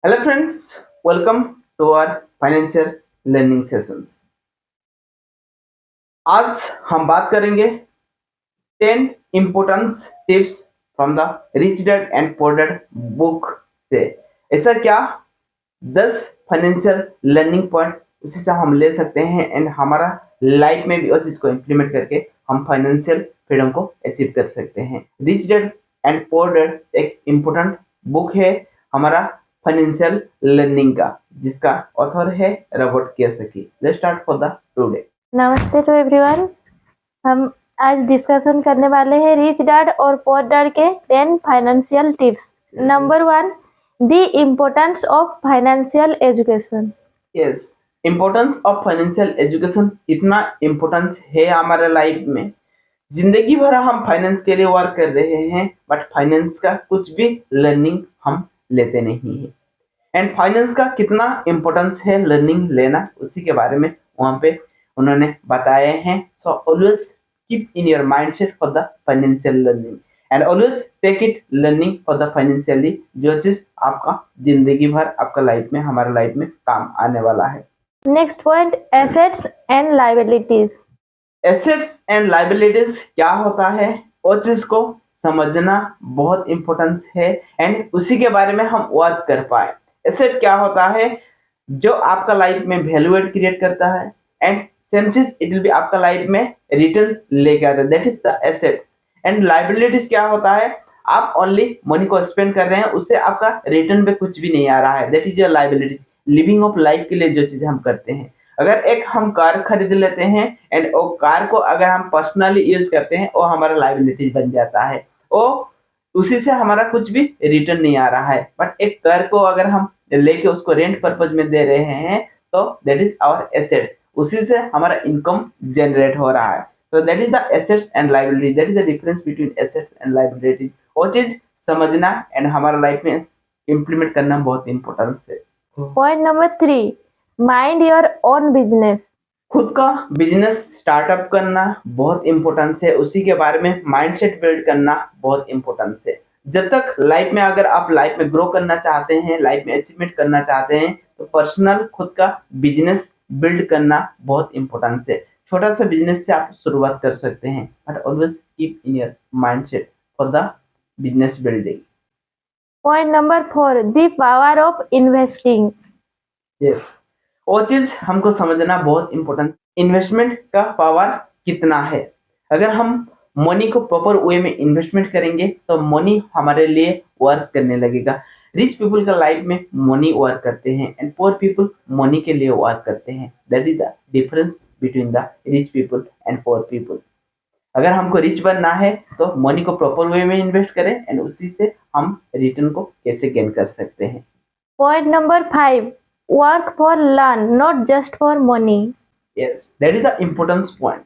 Hello friends, welcome to our financial learning sessions. आज हम बात करेंगे 10 importance tips from the rich dad and poor dad book से। ऐसा क्या 10 फाइनेंशियल लर्निंग पॉइंट उसी से हम ले सकते हैं एंड हमारा लाइफ में भी उस चीज को इम्प्लीमेंट करके हम फाइनेंशियल फ्रीडम को अचीव कर सकते हैं। Rich dad and poor dad एक इम्पोर्टेंट बुक है हमारा फाइनेंशियल लर्निंग का, जिसका ऑथर है Robert Kiyosaki. Let's start for the today. नमस्ते टू एवरीवन। हम आज डिस्कशन करने वाले हैं रिच डैड और पुअर डैड के 10 financial tips. Number 1, the importance of financial education. Yes, importance of financial education इतना इम्पोर्टेंस है हमारे लाइफ में। जिंदगी भर हम फाइनेंस के लिए वर्क कर रहे हैं, बट फाइनेंस का कुछ भी लर्निंग हम लेते नहीं है। एंड फाइनेंस का कितना इम्पोर्टेंस है लर्निंग लेना, उसी के बारे में वहाँ पे उन्होंने बताए हैं। So always keep in your mindset for the financial learning and always take it learning for the financially, जो चीज आपका जिंदगी भर आपका लाइफ में हमारे लाइफ में काम आने वाला है। Next point, assets and liabilities. Assets and liabilities क्या होता है, वो चीज को समझना बहुत इंपॉर्टेंट है एंड उसी के बारे में हम वर्क कर पाए। एसेट क्या होता है, जो आपका लाइफ में वैल्यू एड क्रिएट करता है एंड सेम चीज इट विल बी आपका लाइफ में रिटर्न लेके आता है, that is the assets. And liabilities क्या होता है, आप ओनली मनी को स्पेंड कर रहे हैं, उससे आपका रिटर्न पे कुछ भी नहीं आ रहा है, that is your liabilities. Living of life के लिए जो चीजें हम करते हैं, अगर एक हम कार खरीद लेते हैं एंड वो कार को अगर हम पर्सनली यूज करते हैं, वो हमारा लाइबिलिटी बन जाता है, वो उसी से हमारा कुछ भी रिटर्न नहीं आ रहा है। बट एक कार को अगर हम लेके उसको रेंट पर्पज में दे रहे हैं, तो दैट इज आवर एसेट्स, उसी से हमारा इनकम जनरेट हो रहा है। तो that is the assets and liability, that is the difference between assets and liability. वो चीज समझना एंड हमारा लाइफ में इम्प्लीमेंट करना बहुत इंपॉर्टेंट है। Point number 3, mind your own business. खुद का बिजनेस स्टार्टअप करना बहुत इंपॉर्टेंस है, उसी के बारे में माइंडसेट बिल्ड करना बहुत इंपॉर्टेंस है। जब तक लाइफ में अगर आप लाइफ में ग्रो करना चाहते हैं, लाइफ में अचीवमेंट करना चाहते हैं, तो पर्सनल खुद का बिजनेस बिल्ड करना बहुत इंपॉर्टेंस है। छोटा सा बिजनेस से आप शुरुआत कर सकते हैं, but always keep in your mindset for the business building. Point number 4, the power of investing. Yes, वो चीज हमको समझना बहुत इंपॉर्टेंट। इन्वेस्टमेंट का पावर कितना है, अगर हम मनी को प्रॉपर वे में इन्वेस्टमेंट करेंगे तो मनी हमारे लिए वर्क करने लगेगा। रिच पीपल का लाइफ में मनी वर्क करते हैं एंड पुअर पीपल मनी के लिए वर्क करते हैं, that is the difference between the rich people and poor people. अगर हमको रिच बनना है तो मनी को प्रॉपर वे में इन्वेस्ट करें एंड उसी से हम रिटर्न को कैसे गेन कर सकते हैं। Point number 5, work for learn not just for money. Yes, that is the importance point.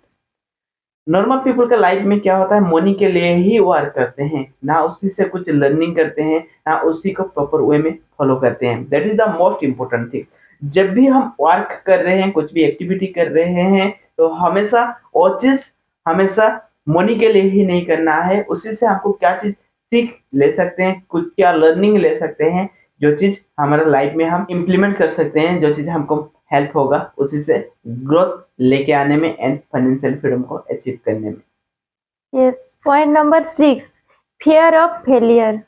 Normal people का लाइफ में क्या होता है, मनी के लिए ही वर्क करते हैं, ना उसी से कुछ लर्निंग करते हैं, ना उसी को प्रॉपर वे में फॉलो करते हैं। That is the most important thing. जब भी हम वर्क कर रहे हैं, कुछ भी एक्टिविटी कर रहे हैं, तो हमेशा वो चीज हमेशा मनी के लिए ही नहीं करना है, उसी से हमको क्या चीज सीख ले सकते हैं, कुछ क्या लर्निंग ले सकते हैं, जो चीज हमारे लाइफ में हम इम्प्लीमेंट कर सकते हैं, जो चीज हमको हेल्प होगा उसी से ग्रोथ लेके आने में एंड फाइनेंशियल फ्रीडम को अचीव करने में। Yes. Point number 6, fear of failure.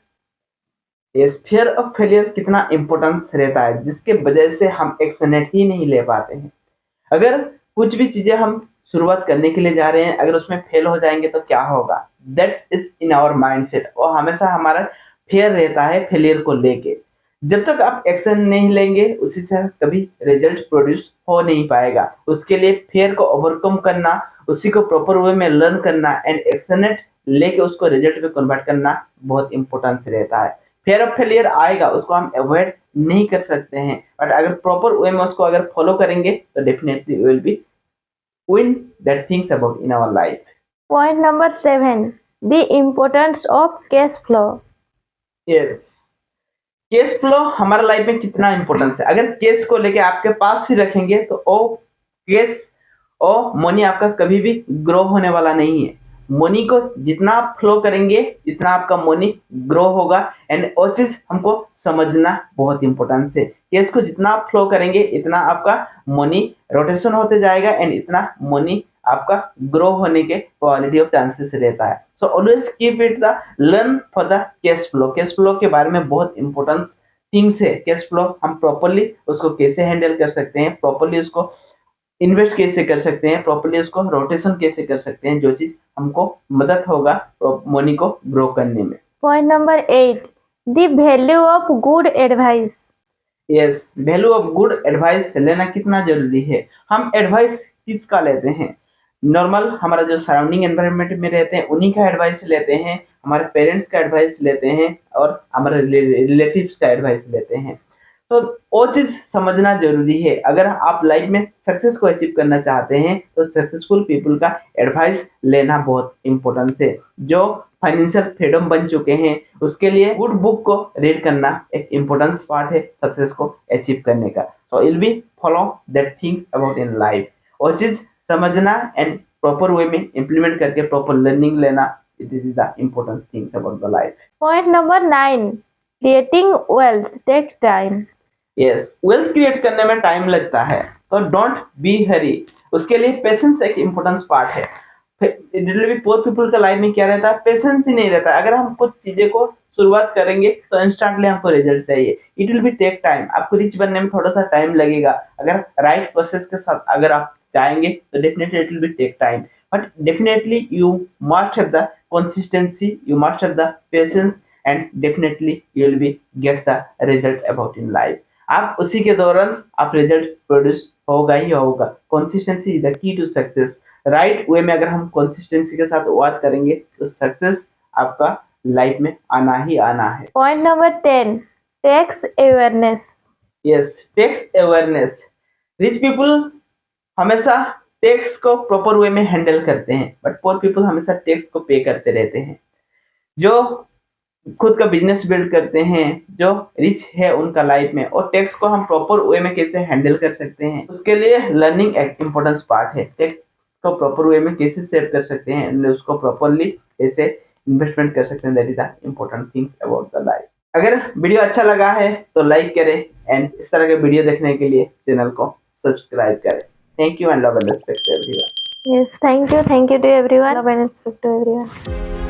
इस फियर ऑफ फेलियर कितना इंपॉर्टेंस रहता है, जिसके वजह से हम एक्शन ही नहीं ले पाते हैं। अगर कुछ भी चीजें हम शुरुआत करने के लिए जा रहे हैं, अगर उसमें फेल हो जाएंगे तो क्या होगा, that is in our mindset. और हमेशा हमारा फेयर रहता है फेलियर को लेके। जब तक आप एक्शन नहीं लेंगे, उसी से कभी रिजल्ट प्रोड्यूस हो नहीं पाएगा। उसके लिए फेयर को ओवरकम करना, उसी को प्रॉपर वे में लर्न करना एंड एक्शनेट लेके उसको रिजल्ट में कन्वर्ट करना बहुत इंपॉर्टेंट रहता है। फेयर ऑफ फेलियर आएगा, उसको हम अवॉइड नहीं कर सकते हैं, बट अगर प्रॉपर वे में उसको अगर फॉलो करेंगे तो definitely will be win that things about in our life. Point number 7, the importance of cash flow. Yes, cash flow हमारे लाइफ में कितना इंपॉर्टेंस है। अगर कैश को लेके आपके पास ही रखेंगे तो वो कैश और मनी आपका कभी भी ग्रो होने वाला नहीं है। मनी को जितना आप फ्लो करेंगे जितना आपका मनी ग्रो होगा। एंड वो चीज हमको समझना बहुत इंपॉर्टेंट है। कैश को जितना आप फ्लो करेंगे इतना आपका मनी रोटेशन होते जाएगा एंड इतना मनी आपका ग्रो होने के प्रोबेबिलिटी ऑफ चांसेस रहता है। सो always keep it the learn for the cash flow. Cash flow के बारे में बहुत इंपॉर्टेंट थिंग्स है। कैश फ्लो हम प्रॉपर्ली उसको कैसे हैंडल कर सकते हैं, प्रॉपर्ली उसको इन्वेस्ट कैसे कर सकते हैं, प्रॉपर्ली उसको रोटेशन कैसे कर सकते हैं, जो चीज हमको मदद होगा मनी को ग्रो करने में। Point number 8, the value of good advice. Yes, value of good advice लेना कितना जरूरी है। हम एडवाइस किसका लेते हैं? नॉर्मल हमारा जो सराउंडिंग एनवायरनमेंट में रहते हैं उन्हीं का एडवाइस लेते हैं, हमारे पेरेंट्स का एडवाइस लेते हैं और हमारे रिलेटिव्स का एडवाइस लेते हैं। तो वो चीज समझना जरूरी है। अगर आप लाइफ में सक्सेस को अचीव करना चाहते हैं तो सक्सेसफुल पीपल का एडवाइस लेना बहुत इंपॉर्टेंट है। जो फाइनेंशियल फ्रीडम बन चुके हैं उसके लिए गुड बुक को रीड करना एक इम्पोर्टेंट पार्ट है सक्सेस को अचीव करने का। So will be follow that things about in life. वो चीज समझना एंड प्रॉपर वे में इम्प्लीमेंट करके प्रॉपर लर्निंग लेना, it is the important things about the life. Point number 9, creating wealth take time. Yes, wealth create करने में time लगता है तो डोंट बी हरी। उसके लिए पेशेंस एक इम्पोर्टेंट पार्ट है। जनरली पुअर पीपल का लाइफ में क्या रहता है, पेशेंस ही नहीं रहता। अगर हम कुछ चीजें को शुरुआत करेंगे तो इंस्टेंटली हमको रिजल्ट चाहिए। It will be take time. आपको रिच बनने में थोड़ा सा टाइम लगेगा। अगर राइट प्रोसेस के साथ अगर आप चाहेंगे तो definitely it will be take time, but definitely you must have the consistency, you must have the patience and definitely you will be get the result about in life. आप उसी के दौरान आप रिजल्ट प्रोड्यूस होगा ही होगा। Consistency is the key to success. Right way में अगर हम कंसिस्टेंसी के साथ वर्क करेंगे तो सक्सेस आपका लाइफ में आना ही आना है। Point number 10, tax awareness. Yes, tax awareness. Rich people हमेशा टैक्स को प्रॉपर वे में हैंडल करते हैं, बट पुअर पीपल हमेशा टैक्स को पे करते रहते हैं। जो खुद का बिजनेस बिल्ड करते हैं, जो रिच है उनका लाइफ में, और टैक्स को हम प्रॉपर वे में कैसे हैंडल कर सकते हैं उसके लिए लर्निंग एक इम्पोर्टेंट पार्ट है। टैक्स को प्रॉपर वे में कैसे सेव कर सकते हैं, उसको प्रॉपरली कैसे इन्वेस्टमेंट कर सकते हैं, that is the important things about the life. अगर वीडियो अच्छा लगा है तो लाइक करें एंड इस तरह के वीडियो देखने के लिए चैनल को सब्सक्राइब करें। Thank you and love and respect to everyone. Yes, thank you to everyone. Love and respect to everyone.